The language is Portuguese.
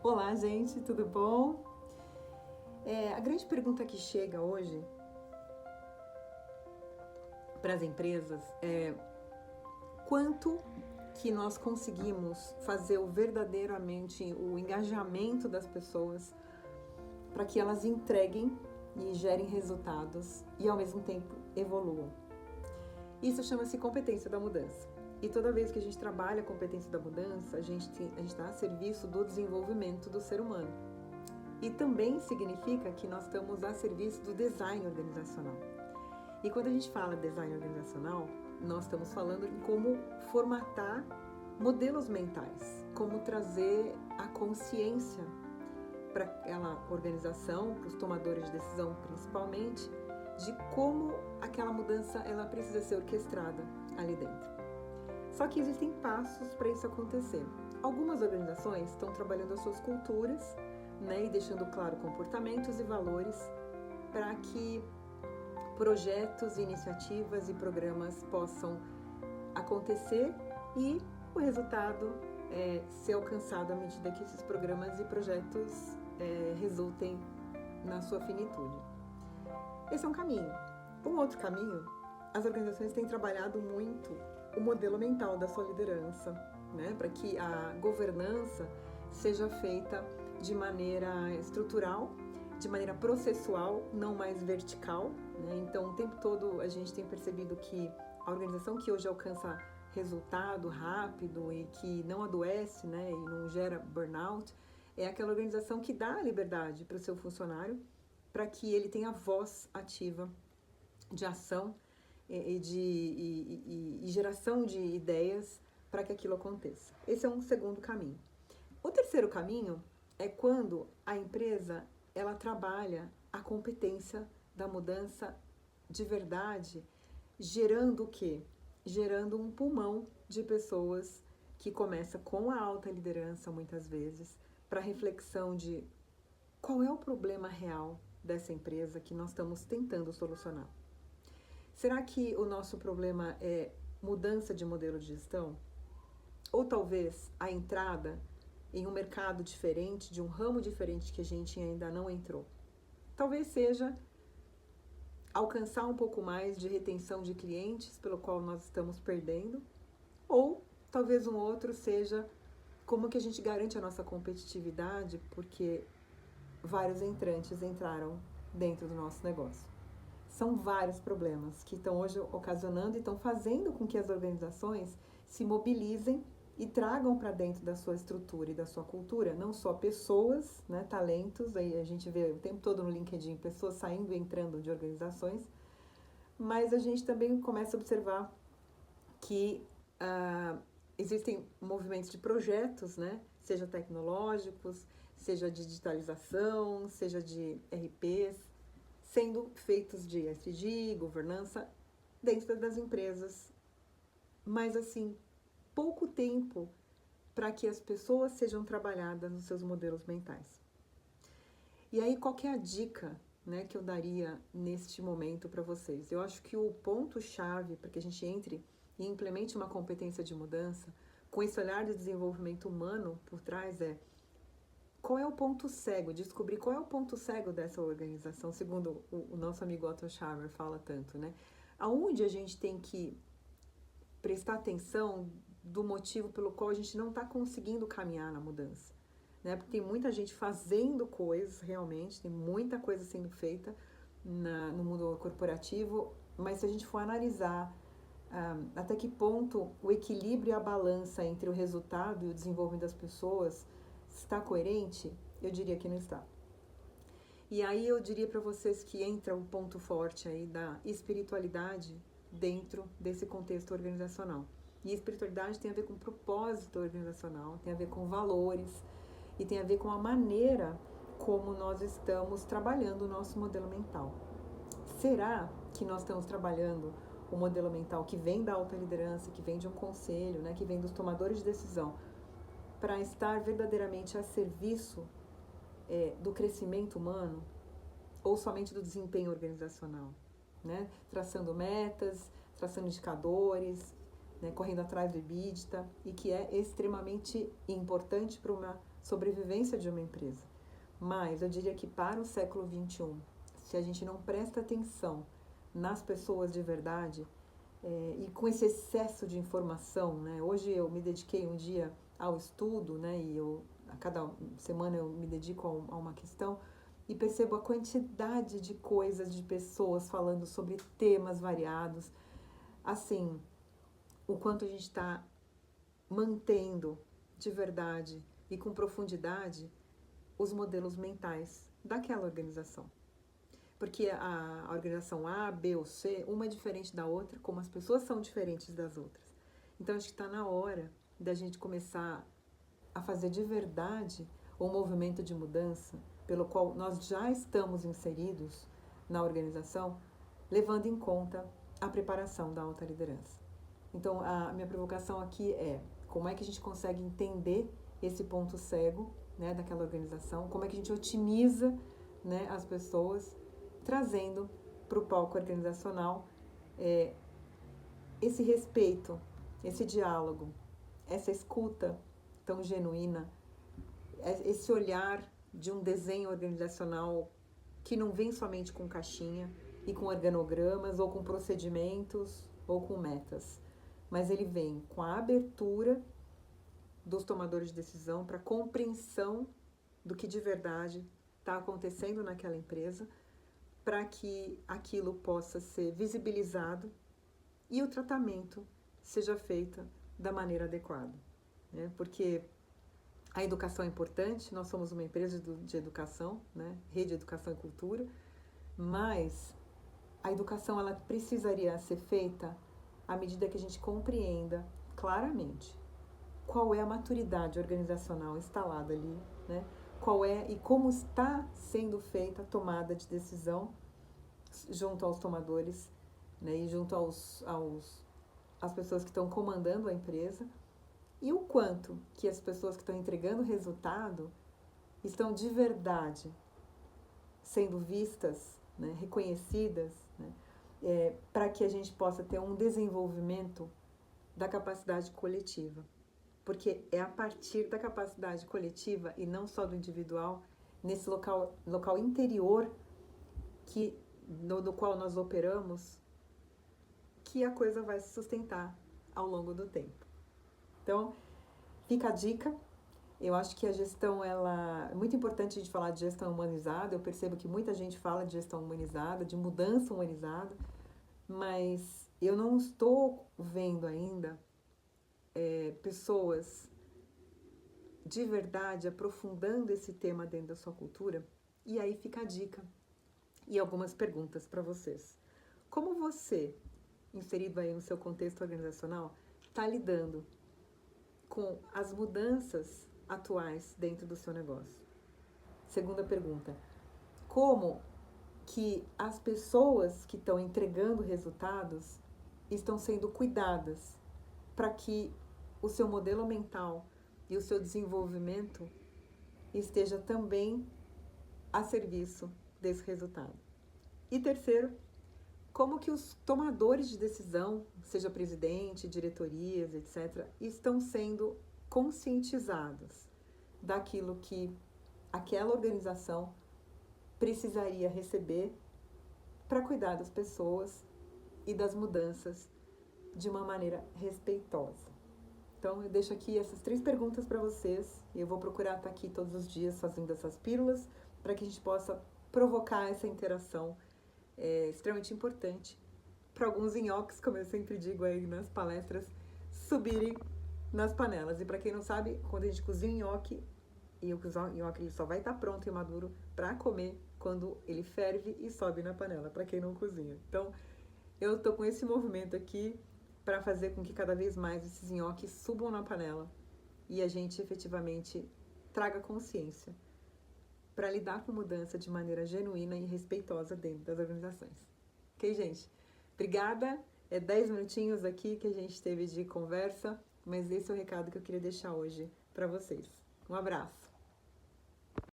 Olá, gente, tudo bom? A grande pergunta que chega hoje para as empresas é quanto que nós conseguimos fazer verdadeiramente o engajamento das pessoas para que elas entreguem e gerem resultados e ao mesmo tempo evoluam. Isso chama-se competência da mudança. E toda vez que a gente trabalha a competência da mudança, a gente está a serviço do desenvolvimento do ser humano. E também significa que nós estamos a serviço do design organizacional. E quando a gente fala design organizacional, nós estamos falando em como formatar modelos mentais, como trazer a consciência para aquela organização, para os tomadores de decisão principalmente, de como aquela mudança ela precisa ser orquestrada ali dentro. Só que existem passos para isso acontecer. Algumas organizações estão trabalhando as suas culturas, e deixando claro comportamentos e valores para que projetos, iniciativas e programas possam acontecer e o resultado ser alcançado à medida que esses programas e projetos resultem na sua finitude. Esse é um caminho. Um outro caminho, as organizações têm trabalhado muito o modelo mental da sua liderança, para que a governança seja feita de maneira estrutural, de maneira processual, não mais vertical. Então, o tempo todo a gente tem percebido que a organização que hoje alcança resultado rápido e que não adoece, e não gera burnout, é aquela organização que dá a liberdade para o seu funcionário, para que ele tenha voz ativa de ação e geração de ideias para que aquilo aconteça. Esse é um segundo caminho. O terceiro caminho é quando a empresa ela trabalha a competência da mudança de verdade, gerando o quê? Gerando um pulmão de pessoas que começa com a alta liderança, muitas vezes, para reflexão de qual é o problema real dessa empresa que nós estamos tentando solucionar. Será que o nosso problema é mudança de modelo de gestão? Ou talvez a entrada em um mercado diferente, de um ramo diferente que a gente ainda não entrou? Talvez seja alcançar um pouco mais de retenção de clientes, pelo qual nós estamos perdendo, ou talvez um outro seja como que a gente garante a nossa competitividade, porque vários entrantes entraram dentro do nosso negócio. São vários problemas que estão hoje ocasionando e estão fazendo com que as organizações se mobilizem e tragam para dentro da sua estrutura e da sua cultura, não só pessoas, talentos, aí a gente vê o tempo todo no LinkedIn pessoas saindo e entrando de organizações, mas a gente também começa a observar que existem movimentos de projetos, seja tecnológicos, seja de digitalização, seja de RPs, sendo feitos de ESG, governança, dentro das empresas, mas assim, pouco tempo para que as pessoas sejam trabalhadas nos seus modelos mentais. E aí, qual que é a dica, que eu daria neste momento para vocês? Eu acho que o ponto-chave para que a gente entre e implemente uma competência de mudança, com esse olhar de desenvolvimento humano por trás, qual é o ponto cego, descobrir qual é o ponto cego dessa organização, segundo o nosso amigo Otto Scharmer fala tanto, aonde a gente tem que prestar atenção do motivo pelo qual a gente não está conseguindo caminhar na mudança, porque tem muita gente fazendo coisas, realmente, tem muita coisa sendo feita no mundo corporativo, mas se a gente for analisar até que ponto o equilíbrio e a balança entre o resultado e o desenvolvimento das pessoas está coerente, eu diria que não está. E aí eu diria para vocês que entra um ponto forte aí da espiritualidade dentro desse contexto organizacional. E espiritualidade tem a ver com propósito organizacional, tem a ver com valores e tem a ver com a maneira como nós estamos trabalhando o nosso modelo mental. Será que nós estamos trabalhando o modelo mental que vem da alta liderança, que vem de um conselho, que vem dos tomadores de decisão, para estar verdadeiramente a serviço do crescimento humano ou somente do desempenho organizacional? Traçando metas, traçando indicadores, né, correndo atrás do EBITDA e que é extremamente importante para uma sobrevivência de uma empresa. Mas eu diria que para o século XXI, se a gente não presta atenção nas pessoas de verdade, e com esse excesso de informação, né? Hoje eu me dediquei um dia ao estudo, né? E a cada semana eu me dedico a uma questão e percebo a quantidade de coisas, de pessoas falando sobre temas variados. Assim, o quanto a gente está mantendo de verdade e com profundidade os modelos mentais daquela organização. Porque a organização A, B ou C, uma é diferente da outra, como as pessoas são diferentes das outras. Então, acho que está na hora da gente começar a fazer de verdade um movimento de mudança pelo qual nós já estamos inseridos na organização, levando em conta a preparação da alta liderança. Então, a minha provocação aqui é como é que a gente consegue entender esse ponto cego, né, daquela organização, como é que a gente otimiza, né, as pessoas, trazendo para o palco organizacional esse respeito, esse diálogo, essa escuta tão genuína, esse olhar de um desenho organizacional que não vem somente com caixinha e com organogramas ou com procedimentos ou com metas, mas ele vem com a abertura dos tomadores de decisão para a compreensão do que de verdade está acontecendo naquela empresa, para que aquilo possa ser visibilizado e o tratamento seja feito da maneira adequada, né? Porque a educação é importante, nós somos uma empresa de educação, né? Rede Educação e Cultura, mas a educação ela precisaria ser feita à medida que a gente compreenda claramente qual é a maturidade organizacional instalada ali, né? Qual é e como está sendo feita a tomada de decisão junto aos tomadores, né? E junto às pessoas que estão comandando a empresa, e o quanto que as pessoas que estão entregando resultado estão de verdade sendo vistas, né? Reconhecidas, né? Para que a gente possa ter um desenvolvimento da capacidade coletiva. Porque é a partir da capacidade coletiva e não só do individual, nesse local interior no qual nós operamos, que a coisa vai se sustentar ao longo do tempo. Então, fica a dica. Eu acho que a gestão, é muito importante a gente falar de gestão humanizada. Eu percebo que muita gente fala de gestão humanizada, de mudança humanizada, mas eu não estou vendo ainda pessoas de verdade aprofundando esse tema dentro da sua cultura. E aí fica a dica e algumas perguntas para vocês. Como você, inserido aí no seu contexto organizacional, está lidando com as mudanças atuais dentro do seu negócio? Segunda pergunta, como que as pessoas que estão entregando resultados estão sendo cuidadas para que o seu modelo mental e o seu desenvolvimento esteja também a serviço desse resultado? E terceiro, como que os tomadores de decisão, seja presidente, diretorias, etc., estão sendo conscientizados daquilo que aquela organização precisaria receber para cuidar das pessoas e das mudanças de uma maneira respeitosa. Então, eu deixo aqui essas 3 perguntas para vocês e eu vou procurar estar aqui todos os dias fazendo essas pílulas para que a gente possa provocar essa interação extremamente importante para alguns nhoques, como eu sempre digo aí nas palestras, subirem nas panelas. E para quem não sabe, quando a gente cozinha nhoque, e o nhoque ele só vai estar pronto e maduro para comer quando ele ferve e sobe na panela, para quem não cozinha. Então, eu tô com esse movimento aqui para fazer com que cada vez mais esses nhoques subam na panela e a gente efetivamente traga consciência para lidar com mudança de maneira genuína e respeitosa dentro das organizações. Ok, gente? Obrigada. 10 minutinhos aqui que a gente teve de conversa, mas esse é o recado que eu queria deixar hoje para vocês. Um abraço.